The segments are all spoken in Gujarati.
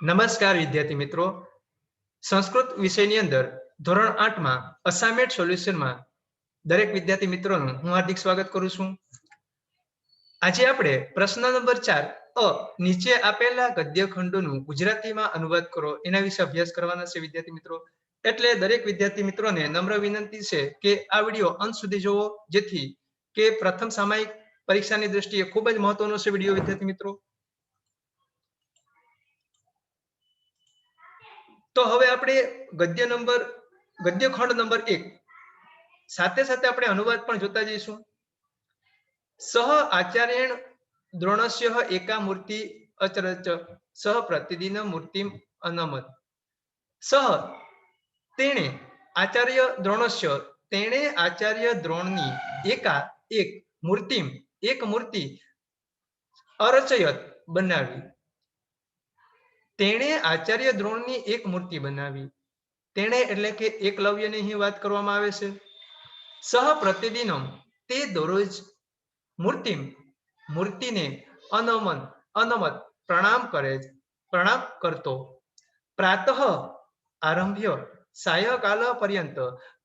નમસ્કાર વિદ્યાર્થી મિત્રો, સંસ્કૃત વિષયની અંદર ધોરણ 8 માં અસાઇનમેન્ટ સોલ્યુશનમાં દરેક વિદ્યાર્થી મિત્રોનું હું હાર્દિક સ્વાગત કરું છું. આજે આપણે પ્રશ્ન નંબર 4 નીચે આપેલા ગદ્ય ખંડોનું ગુજરાતીમાં અનુવાદ કરો એના વિશે અભ્યાસ કરવાના છે વિદ્યાર્થી મિત્રો. એટલે દરેક વિદ્યાર્થી મિત્રોને નમ્ર વિનંતી છે કે આ વિડીયો અંત સુધી જોવો, જેથી કે પ્રથમ સામયિક પરીક્ષાની દ્રષ્ટિએ ખૂબ જ મહત્વનો છે વિડીયો વિદ્યાર્થી મિત્રો. તો હવે આપણે ગદ્ય ખંડ નંબર 1 સાથે સાથે આપણે અનુવાદ પણ જોતા જઈશું. સહ આચાર્યેણ દ્રોણસ્ય એકા મૂર્તિ અચરચ સહ પ્રતિદિન મૂર્તિમ અનમત. સહ તેણે આચાર્ય દ્રોણસ્ય તેણે આચાર્ય દ્રોણની એકા એક મૂર્તિ અરચયત બનાવી. તેણે આચાર્ય દ્રોણની એક મૂર્તિ બનાવી. તેણે એટલે કે એકલવ્યની અહીં વાત કરવામાં આવે છે. સહ પ્રતિદિનમ તે દરરોજ મૂર્તિને અનમત પ્રણામ કરતો. પ્રાતઃ આરંભ્ય સાયકાલ પર્યંત.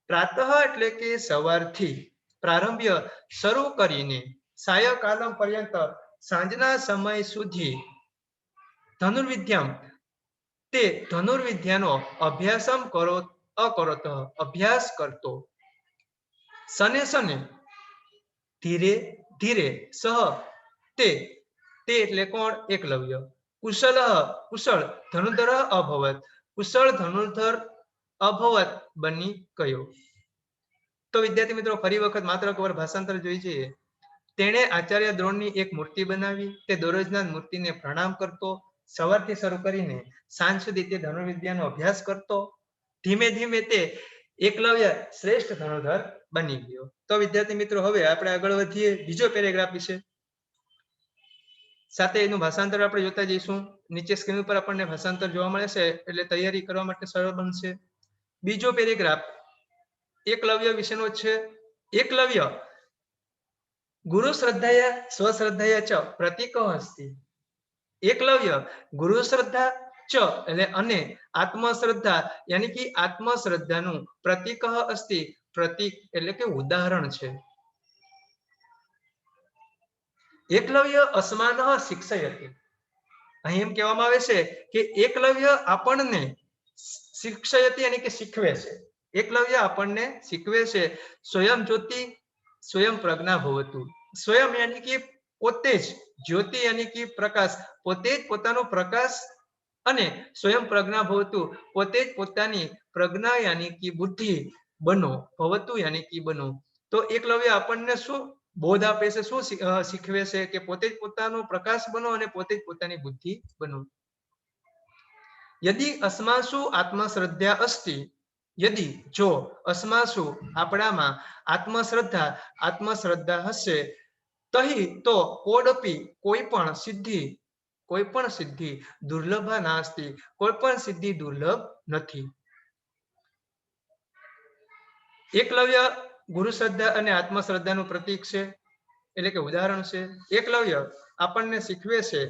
પ્રાતઃ એટલે કે સવારથી, પ્રારંભ્ય શરૂ કરીને, સાયકાલ પર્યંત સાંજના સમય સુધી ધનુર્વિદ્યામ તે ધનુર્વિદ્યાનો અભ્યાસ કરતો. સને ધીરે ધીરે સહ તે એટલે કોણ? એકલવ્ય. કુશળ ધનુર્ધર અભવત બની ગયો. તો વિદ્યાર્થી મિત્રો, ફરી વખત માત્ર કવર ભાષાંતર જોઈ જઈએ. તેણે આચાર્ય દ્રોણની એક મૂર્તિ બનાવી. તે દરરોજના મૂર્તિને પ્રણામ કરતો. સવારથી શરૂ કરીને સાંજ સુધી તે ધનુર્વિદ્યાનો અભ્યાસ કરતો. ધીમે ધીમે તે એકલવ્ય શ્રેષ્ઠ ધનુર્ધર બની ગયો. તો વિદ્યાર્થી મિત્રો, હવે આપણે આગળ વધીએ બીજો પેરેગ્રાફ વિશે. સાથે એનું ભાષાંતર આપણે જોતા જઈશું. નીચે સ્ક્રીન ઉપર આપણને ભાષાંતર જોવા મળે છે, એટલે તૈયારી કરવા માટે સરળ બનશે. બીજો પેરેગ્રાફ એકલવ્ય વિશેનો છે. એકલવ્ય ગુરુ શ્રદ્ધાયા સ્વશ્રદ્ધાયા ચ પ્રતીકો અસ્તિ. એકલવ્ય ગુરુ શ્રદ્ધા ચ એટલે અને આત્મશ્રદ્ધા યાની કે આત્મશ્રદ્ધાનું પ્રતીક અસ્તિ. પ્રતીક એટલે કે ઉદાહરણ છે. એકલવ્ય અસ્માન શિક્ષયતિ. અહીં એમ કહેવામાં આવે છે કે એકલવ્ય આપણને શિક્ષયતિ યાની કે શીખવે છે. એકલવ્ય આપણને શીખવે છે. સ્વયં જ્યોતિ સ્વયં પ્રજ્ઞા ભવતુ. સ્વયં યાની કે પોતે જ, જ્યોતિ યાની કે પ્રકાશ, પોતે જ પોતાનો પ્રકાશ, અને સ્વયં પ્રજ્ઞા ભવતુ પોતે જ પોતાની પ્રજ્ઞા યાની કે બુદ્ધિ બનો. ભવતુ યાની કે બનો. તો એકલવ્ય આપણને શું બોધ આપે છે, શું શીખવે છે? કે પોતે જ પોતાનો પ્રકાશ બનો અને પોતે જ પોતાની બુદ્ધિ બનો. યદિ અસ્માસુ આત્મશ્રદ્ધા અસ્તિ. યદિ જો અસ્માસુ આપણામાં આત્મશ્રદ્ધા હશે. તહી તો કોડપી કોઈ પણ સિદ્ધિ દુર્લભા નાસ્તિ. કોઈ પણ સિદ્ધિ દુર્લભ નથી. એકલવ્ય ગુરુ શ્રદ્ધા અને આત્મશ્રદ્ધાનું પ્રતીક છે, એટલે કે ઉદાહરણ છે. એકલવ્ય આપણને શીખવે છે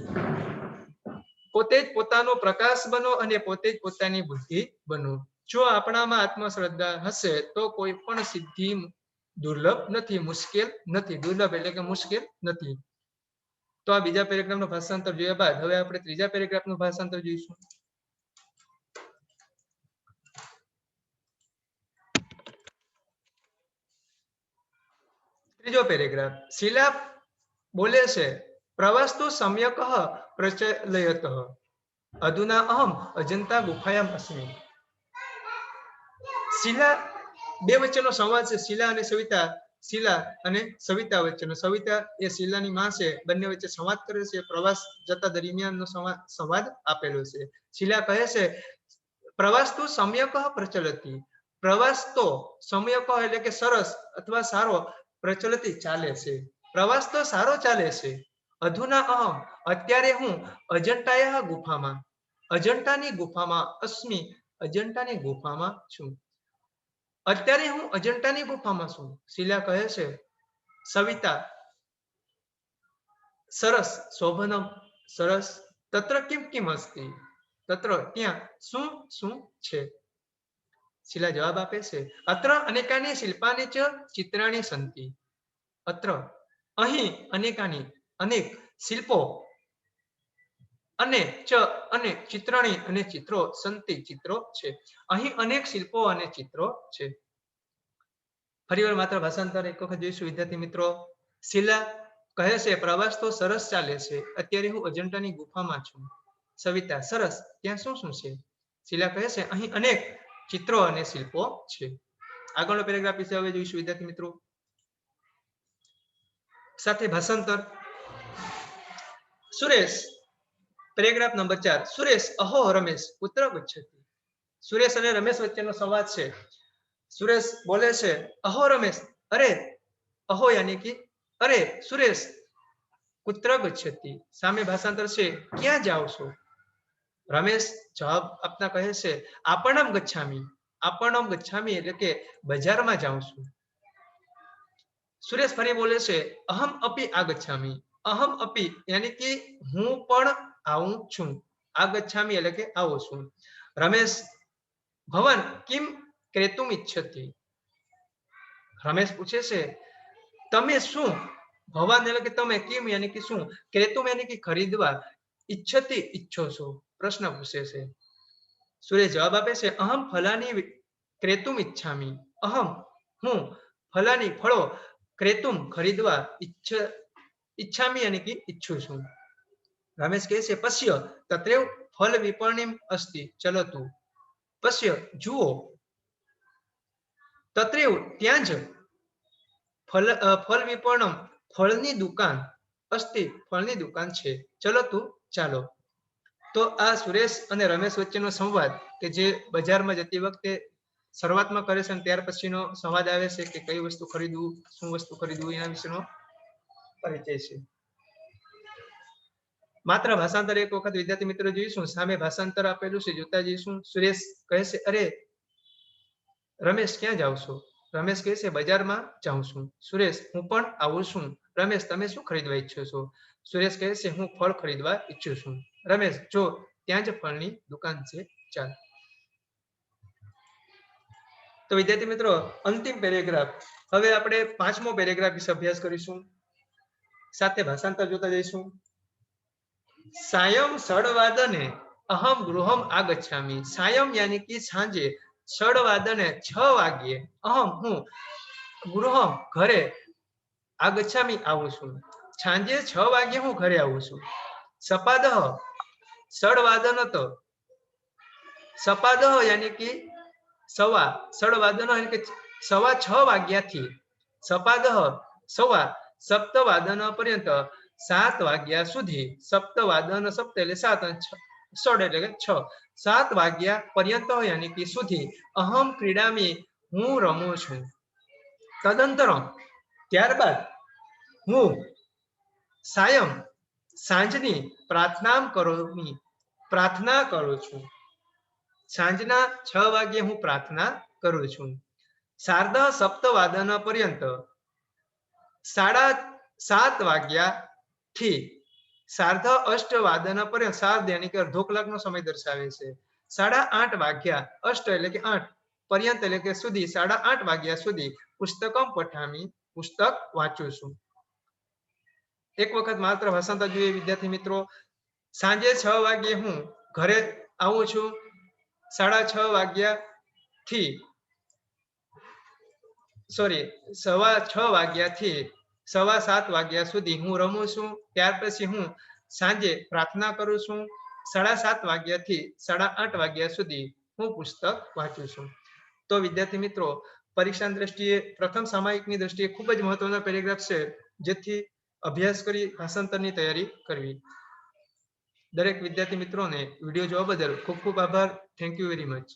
પોતે જ પોતાનો પ્રકાશ બનો અને પોતે જ પોતાની બુદ્ધિ બનો. જો આપણામાં આત્મશ્રદ્ધા હશે તો કોઈ પણ સિદ્ધિ દુર્લભ નથી, મુશ્કેલ નથી. દુર્લભ એટલે કે મુશ્કેલ નથી. તો આ બીજા પેરેગ્રાફનું ભાષાંતર જોયા બાદ હવે આપણે ત્રીજા પેરેગ્રાફનું ભાષાંતર જોઈશું. ત્રીજો પેરેગ્રાફ. શિલા બોલે છે, પ્રવાસ્તુ સમ્યક પ્રચલયત. અધુના અહમ અજંતા ગુફાયામ અસ્મિ. શિલા બે વચ્ચેનો સંવાદ છે. શિલા અને સવિતા વચ્ચેનો. સવિતા એ શિલાની માં છે. બંને વચ્ચે સંવાદ કરે છે. પ્રવાસ જતા દરમિયાનનો સંવાદ આપેલો છે. શિલા કહે છે, પ્રવાસ્તુ સમ્યક પ્રચલતિ. પ્રવાસ તો સમ્યક એટલે કે સરસ અથવા સારો, પ્રચલતિ ચાલે છે. પ્રવાસ તો સારો ચાલે છે. અધુના અહમ અત્યારે હું અજંટાની ગુફામાં અસ્મિ. અજંટાની ગુફામાં છું. અત્યારે હું અજંટાની ગુફામાં છું. શિલા કહે છે, સવિતા સરસ, શોભનમ સરસ, તત્ર કિમ અસ્તિ. તત્ર ત્યાં શું શું છે? શિલા જવાબ આપે છે અત્ર અનેકાની શિલ્પાની ચ ચિત્રાણી સંતિ. અત્ર અહીં અનેકાની અનેક શિલ્પો અને ચ અને ચિત્રણી અને ચિત્રો સંતિ ચિત્રો છે. અહીં અનેક શિલ્પો અને ચિત્રો છે. ફરીવાર માત્ર ભાષાંતર એક વખત જોઈશું વિદ્યાર્થી મિત્રો. શિલા કહે છે પ્રવાસ તો સરસ ચાલે છે, અત્યારે હું અજંટાની ગુફામાં છું. સવિતા સરસ, ત્યાં શું શું છે? શિલા કહે છે અહીં અનેક ચિત્રો અને શિલ્પો છે. આગળનો પેરેગ્રાફ વિશે હવે જોઈશું વિદ્યાર્થી મિત્રો. સાથે ભાષાંતર. Suresh, paragraph number 4. સુરેશ અહો રમેશ પુત્ર ગચ્છતિ. સુરેશ અને રમેશ વચ્ચેનો સંવાદ છે. સુરેશ બોલે છે અહો રમેશ, અરે અહો યાની કે અરે સુરેશ, પુત્ર ગચ્છતિ. સામે ભાષાંતર છે ક્યાં જાઓ છો? રમેશ જવાબ આપતા કહે છે આપણમ ગચ્છામી. આપણમ ગચ્છામી એટલે કે બજારમાં જાઉં છું. સુરેશ ફરી બોલે છે અહમ અપી આગચ્છામી. અહમ અપી યાની કે હું પણ આવું છું. આગચ્છામી એટલે કે આવું છું. રમેશ ભવન કિમ ક્રેતુમ ઈચ્છતિ. રમેશ પૂછે છે તમે શું, ભવન એટલે કે તમે, કિમ યાની કે શું, ક્રેતુમ યાની કે ખરીદવા, ઈચ્છતિ ઈચ્છો છો, પ્રશ્ન પૂછે છે. સુરેશ જવાબ આપે છે અહમ ફલાની ક્રેતુમ ઈચ્છામી. અહમ હું ફલાની ફળો ક્રેતુમ ખરીદવા ઈચ્છામી યાની કે ઈચ્છું છું. રમેશ કહે છે પશ્ય તત્રેવ ફલ વિપણિમ અસ્તિ ચલતુ. પશ્ય જુઓ, તત્રેવ ત્યાં જ ફલ વિપણમ ફળની દુકાન અસ્તિ ફળની દુકાન છે, ચલતુ ચાલો. તો આ સુરેશ અને રમેશ વચ્ચેનો સંવાદ કે જે બજારમાં જતી વખતે શરૂઆતમાં કરે છે અને ત્યાર પછીનો સંવાદ આવે છે કે કઈ વસ્તુ ખરીદવું, શું વસ્તુ ખરીદવું, એના વિશેનો પરિચય છે. માત્ર ભાષાંતર એક વખત વિદ્યાર્થી મિત્રો જોઈશું. સામે ભાષાંતર આપેલું છે, જોતા જઈશું. સુરેશ કહે છે અરે રમેશ ક્યાં જાવ છો? રમેશ કહે છે બજારમાં જાઉં છું. સુરેશ હું પણ આવું છું. રમેશ તમે શું ખરીદવા ઈચ્છો છો? સુરેશ કહે છે હું ફળ ખરીદવા ઈચ્છું છું. રમેશ જો ત્યાં જ ફળની દુકાન છે, ચાલ. તો વિદ્યાર્થી મિત્રો અંતિમ પેરેગ્રાફ. હવે આપણે 5મો પેરેગ્રાફ વિશે અભ્યાસ કરીશું. સાથે ભાષાંતર જોતા જઈશું. સાયમ ષડવાદને અહમ ગૃહમ આગચ્છામી. સાયમ યાની કે સાંજે, ષડવાદને 6 વાગ્યે, અહમ હું, ગૃહમ ઘરે, આગચ્છામી આવું છું. સાંજે 6 વાગ્યે હું ઘરે આવું છું. સપાદહ ષડવાદનત. સપાદહ યાની કે સવા, ષડવાદન એટલે કે 6:15 વાગ્યાથી, સપાદહ સવા, સપ્તવાદન પર્યંત 7 વાગ્યા સુધી. સપ્તવાદન સપ્ત એટલે 7 અને ષડ એટલે કે 6, 7 વાગ્યા પર્યંત યાની કે સુધી. અહમ ક્રીડામી હું રમું છું. તદંતરમ ત્યારબાદ, હું સાયમ સાંજની પ્રાર્થના કરું છું. સાંજના 6 વાગ્યે હું પ્રાર્થના કરું છું. સાર્ધ સપ્તવાદન પર્યંત, 7:30 વાગ્યાથી સાર્ધ અષ્ટવાદન પર્યંત, સાર્ધ યાની કે અડધો કલાકનો સમય દર્શાવે છે. 8:30 વાગ્યા, અષ્ટ એટલે કે 8, પર્યંત એટલે કે સુધી, 8:30 વાગ્યા સુધી પુસ્તકમ પઠામી પુસ્તક વાંચું છું. એક વખત માત્ર ભાષાંતર જોઈએ વિદ્યાર્થી મિત્રો. સાંજે 6 વાગ્યે હું ઘરે આવું છું. 6:30 વાગ્યાથી સવા 6 વાગ્યાથી 7:15 વાગ્યા સુધી હું રમું છું. ત્યાર પછી હું સાંજે પ્રાર્થના કરું છું. 7:30 વાગ્યાથી 8:30 વાગ્યા સુધી હું પુસ્તક વાંચું છું. તો વિદ્યાર્થી મિત્રો પરીક્ષાની દ્રષ્ટિએ પ્રથમ સામાયિકની દ્રષ્ટિએ ખૂબ જ મહત્વનો પેરેગ્રાફ છે, જેથી અભ્યાસ કરી ભાષાંતરની તૈયારી કરવી. દરેક વિદ્યાર્થી મિત્રોને વિડીયો જોવા બદલ ખૂબ ખૂબ આભાર. Thank you very much.